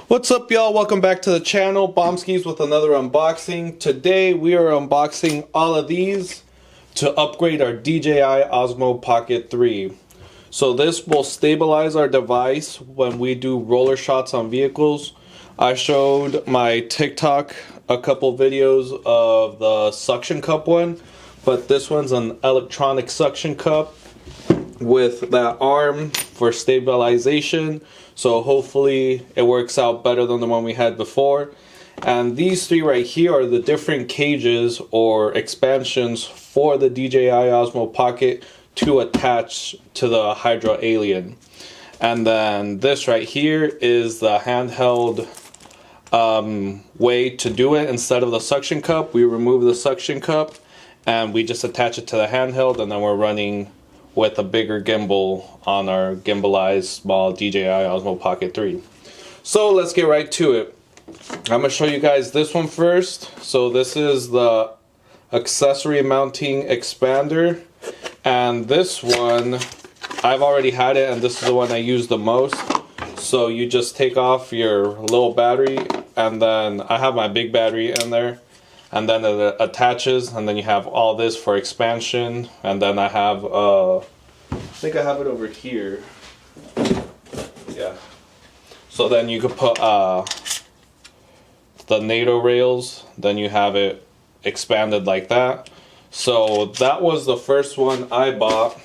What's up, y'all? Welcome back to the channel. Bombskeez with another unboxing. Today we are unboxing all of these to upgrade our DJI Osmo Pocket 3. So this will stabilize our device when we do roller shots on vehicles. I showed my TikTok a couple videos of the suction cup one, but this one's an electronic suction cup with that arm for stabilization, so hopefully it works out better than the one we had before. And these three right here are the different cages or expansions for the DJI Osmo Pocket to attach to the Hydra alien. And then this right here is the handheld way to do it. Instead of the suction cup, we remove the suction cup and we just attach it to the handheld, and then we're running with a bigger gimbal on our gimbalized small DJI Osmo Pocket 3. So let's get right to it. I'm gonna show you guys this one first. So this is the accessory mounting expander, and this one I've already had it, and this is the one I use the most. So you just take off your little battery, and then I have my big battery in there, and then it attaches, and then you have all this for expansion. And then I have I think I have it over here. Yeah. So then you could put the NATO rails, then you have it expanded like that. So that was the first one I bought.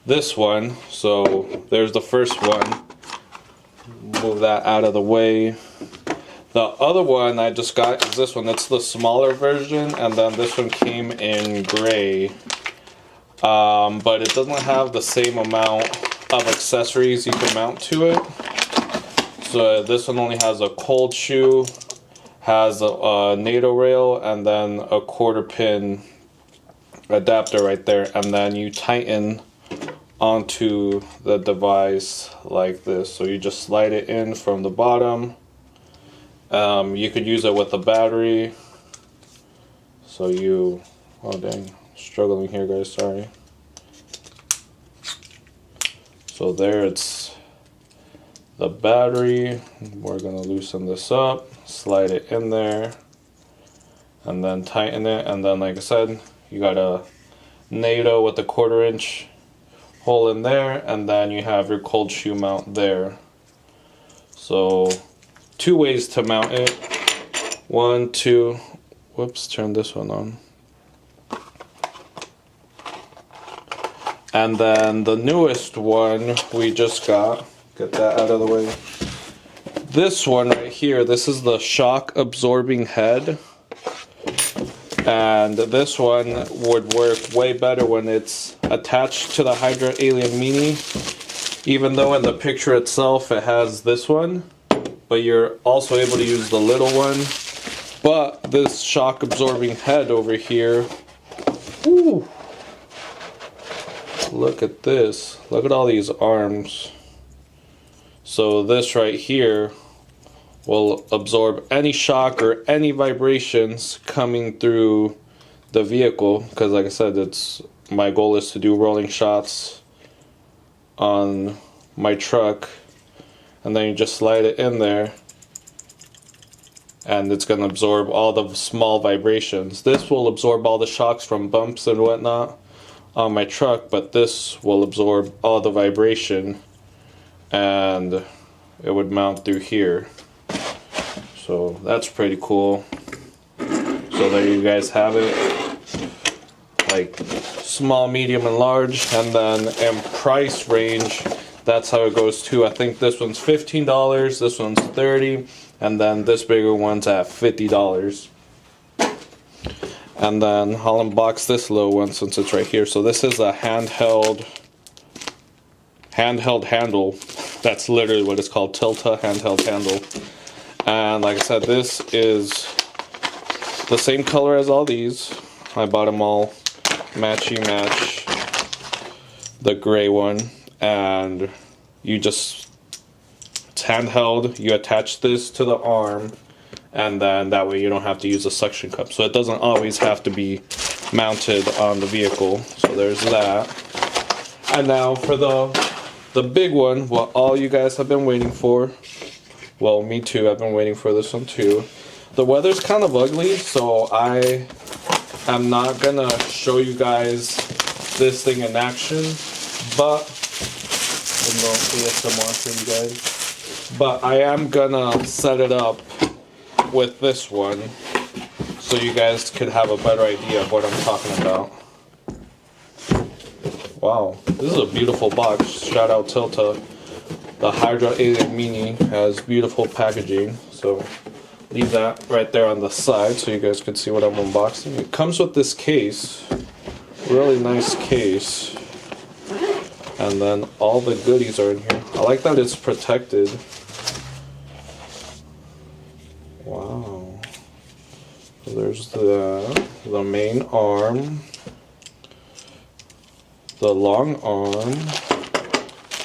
This one. So there's the first one. Move that out of the way. The other one I just got is this one. It's the smaller version, and then this one came in gray. But it doesn't have the same amount of accessories you can mount to it. So this one only has a cold shoe, has a NATO rail, and then a 1/4 pin adapter right there. And then you tighten onto the device like this. So you just slide it in from the bottom. You could use it with a battery. So oh dang, struggling here guys, sorry. So there, it's the battery. We're gonna loosen this up, slide it in there, and then tighten it. And then like I said, you got a NATO with a 1/4 inch hole in there, and then you have your cold shoe mount there. So two ways to mount it. One, two, whoops, turn this one on. And then the newest one we just got, get that out of the way. This one right here, this is the shock absorbing head. And this one would work way better when it's attached to the Hydra Alien Mini. Even though in the picture itself it has this one, but you're also able to use the little one. But this shock absorbing head over here, whoo, look at this, look at all these arms. So this right here will absorb any shock or any vibrations coming through the vehicle, because like I said, my goal is to do rolling shots on my truck. And then you just slide it in there, and it's going to absorb all the small vibrations. This will absorb all the shocks from bumps and whatnot on my truck, but this will absorb all the vibration, and it would mount through here. So that's pretty cool. So there you guys have it, like small, medium, and large. And then in price range, that's how it goes too. I think this one's $15, this one's $30, and then this bigger one's at $50. And then I'll unbox this little one since it's right here. So this is a handheld handle. That's literally what it's called, Tilta handheld handle. And like I said, this is the same color as all these. I bought them all matchy match, the gray one. And it's handheld, you attach this to the arm, and then that way you don't have to use a suction cup. So it doesn't always have to be mounted on the vehicle. So there's that. And now for the big one, what all you guys have been waiting for, Well, me too. I've been waiting for this one too. The weather's kind of ugly, so I am not gonna show you guys this thing in action, but no ASMR for you guys. But I am gonna set it up with this one, so you guys could have a better idea of what I'm talking about. Wow, this is a beautiful box. Shout out Tilta. The Hydra Alien Mini has beautiful packaging, so leave that right there on the side so you guys can see what I'm unboxing. It comes with this case, really nice case, and then all the goodies are in here. I like that it's protected. Wow. So there's the main arm, the long arm,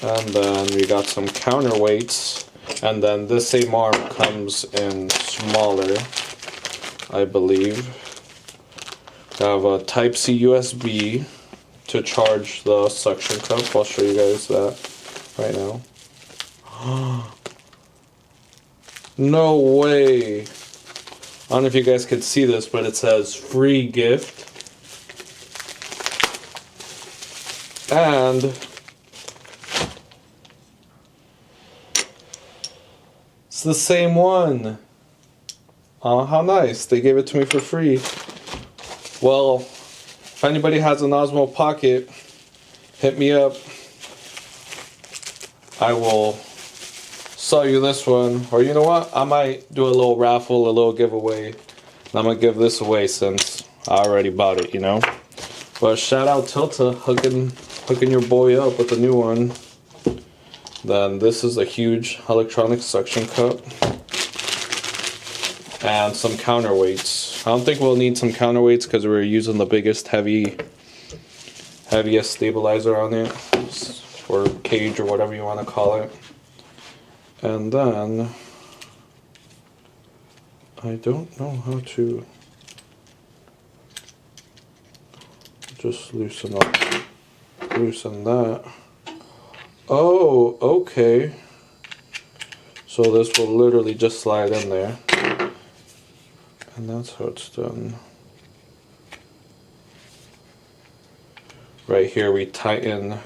and then we got some counterweights, and then this same arm comes in smaller, I believe. I have a Type-C USB to charge the suction cup. I'll show you guys that right now. No way! I don't know if you guys could see this, but it says free gift. And it's the same one. Oh, how nice. They gave it to me for free. Well, if anybody has an Osmo Pocket, hit me up. I will sell you this one. Or you know what? I might do a little raffle, a little giveaway. And I'm going to give this away since I already bought it, you know? But shout out Tilta, hooking your boy up with a new one. Then this is a huge electronic suction cup. And some counterweights. I don't think we'll need some counterweights because we're using the biggest, heaviest stabilizer on it. Or cage or whatever you want to call it. And then I don't know how to just loosen that. Oh, okay. So this will literally just slide in there. And that's how it's done. Right here we tighten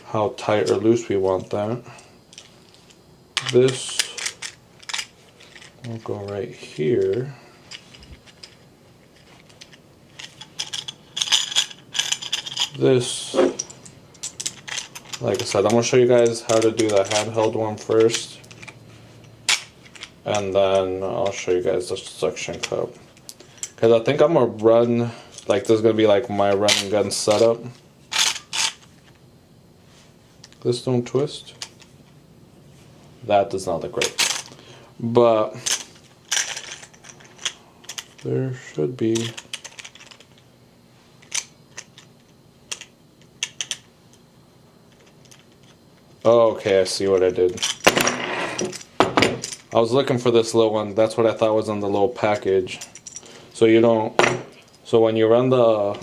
how tight or loose we want that. This will go right here. This, like I said, I'm going to show you guys how to do the handheld one first, and then I'll show you guys the suction cup, because I think I'm going to run, like this is going to be like my run and gun setup. This don't twist. That does not look great, but there should be. Oh, okay, I see what I did. I was looking for this little one. That's what I thought was in the little package. So you don't. So when you run the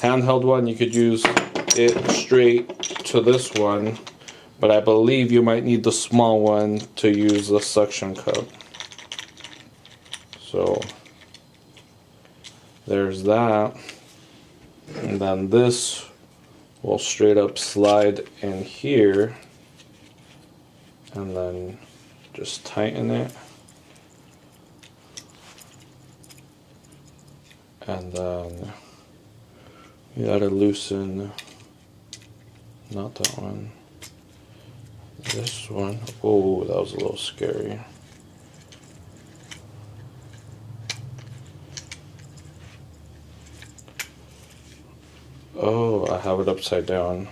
handheld one, you could use it straight to this one. But I believe you might need the small one to use the suction cup. So there's that. And then this will straight up slide in here. And then just tighten it. And then you gotta loosen, not that one, this one. Oh, that was a little scary. Oh, I have it upside down.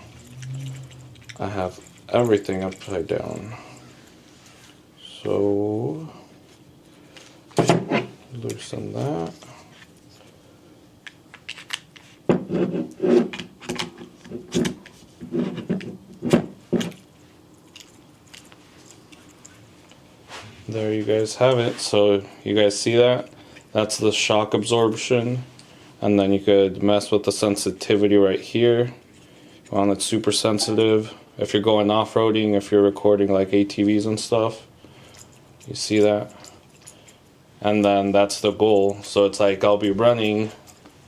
I have everything upside down. So loosen that. There you guys have it. So you guys see that? That's the shock absorption. And then you could mess with the sensitivity right here. You want it super sensitive. if you're going off-roading, if you're recording like ATVs and stuff. You see that? And then that's the goal. So it's like I'll be running,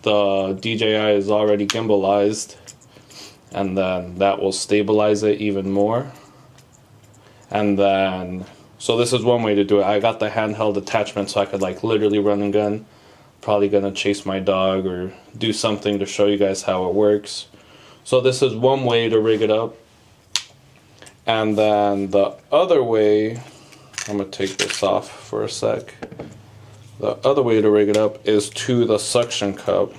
the DJI is already gimbalized, and then that will stabilize it even more. And then, so this is one way to do it. I got the handheld attachment so I could like literally run and gun. Probably gonna chase my dog or do something to show you guys how it works. So this is one way to rig it up. And then the other way, I'm gonna take this off for a sec. The other way to rig it up is to the suction cup.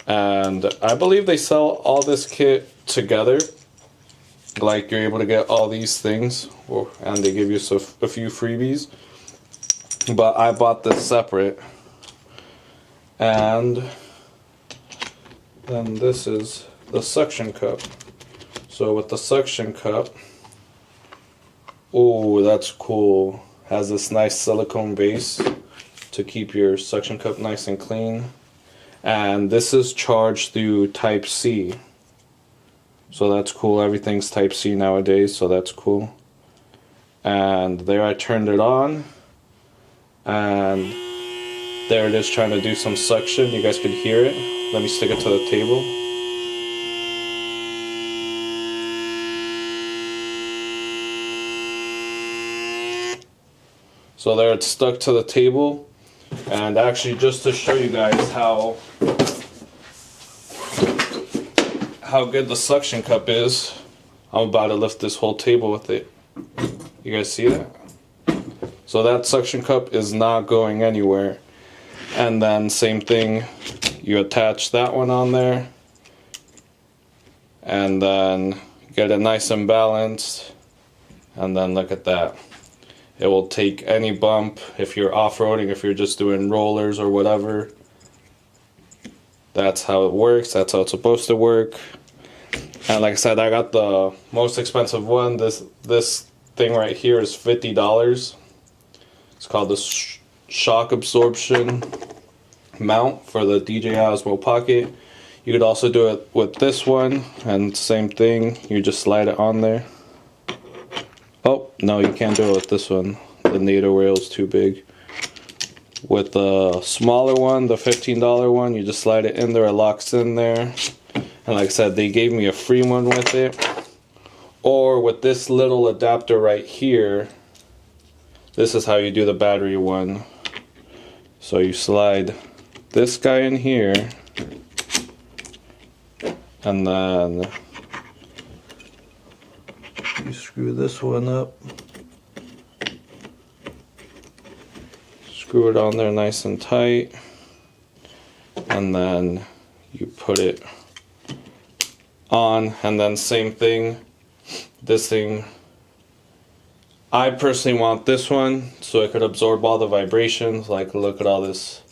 And I believe they sell all this kit together. Like you're able to get all these things, and they give you a few freebies. But I bought this separate. And then this is the suction cup. So with the suction cup, oh, that's cool. Has this nice silicone base to keep your suction cup nice and clean. And this is charged through Type-C. So that's cool. Everything's Type-C nowadays, so that's cool. And there I turned it on. And there it is trying to do some suction. You guys could hear it. Let me stick it to the table. So there it's stuck to the table. And actually, just to show you guys how good the suction cup is, I'm about to lift this whole table with it. You guys see that? So that suction cup is not going anywhere. And then same thing, you attach that one on there, and then get it nice and balanced, and then look at that. It will take any bump if you're off-roading, if you're just doing rollers or whatever. That's how it works, that's how it's supposed to work. And like I said, I got the most expensive one. This thing right here is $50. It's called the shock absorption mount for the DJI Osmo Pocket. You could also do it with this one, and same thing, you just slide it on there. Oh, no, you can't do it with this one. The NATO rail is too big. With the smaller one, the $15 one, you just slide it in there, it locks in there. And like I said, they gave me a free one with it. Or with this little adapter right here, this is how you do the battery one. So you slide this guy in here, and then you screw this one up, screw it on there nice and tight, and then you put it on. And then same thing, this thing, I personally want this one so it could absorb all the vibrations. Like, look at all this,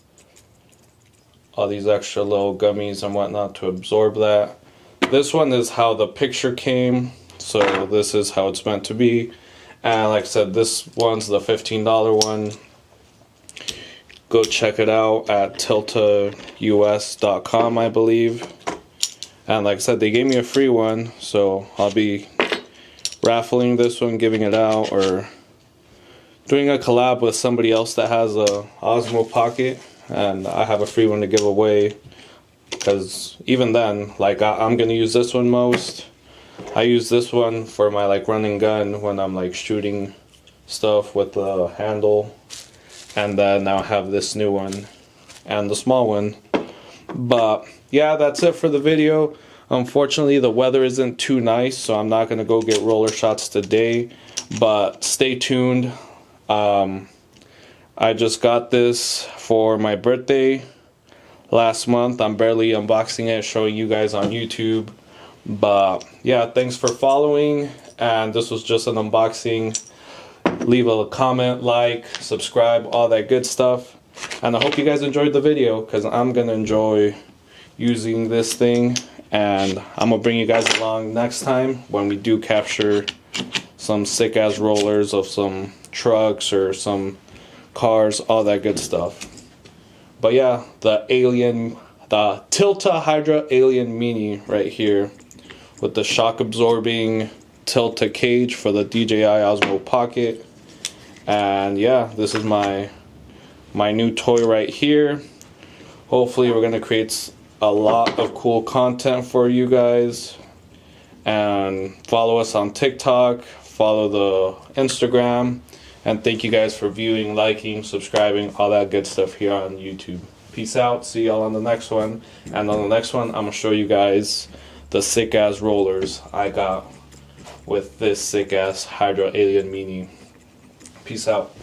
all these extra little gummies and whatnot to absorb that. This one is how the picture came, so this is how it's meant to be. And like I said, this one's the $15 one. Go check it out at tiltaus.com, I believe. And like I said, they gave me a free one, so I'll be raffling this one, giving it out, or doing a collab with somebody else that has a Osmo Pocket, and I have a free one to give away. Because even then, like, I'm gonna use this one most. I use this one for my like run and gun when I'm like shooting stuff with the handle, and then I'll have this new one and the small one. But yeah, that's it for the video. Unfortunately, the weather isn't too nice, so I'm not gonna go get roller shots today, but stay tuned. I just got this for my birthday last month. I'm barely unboxing it, showing you guys on YouTube. But yeah, thanks for following, and this was just an unboxing. Leave a comment, like, subscribe, all that good stuff. And I hope you guys enjoyed the video, because I'm gonna enjoy using this thing, and I'm gonna bring you guys along next time when we do capture some sick ass rollers of some trucks or some cars, all that good stuff. But yeah, the Tilta Hydra Alien Mini right here with the shock absorbing tilted cage for the DJI Osmo Pocket. And yeah, this is my new toy right here. Hopefully we're gonna create a lot of cool content for you guys. And follow us on TikTok, follow the Instagram, and thank you guys for viewing, liking, subscribing, all that good stuff here on YouTube. Peace out, see y'all on the next one. And on the next one, I'm gonna show you guys the sick ass rollers I got with this sick ass Hydra Alien Mini. Peace out.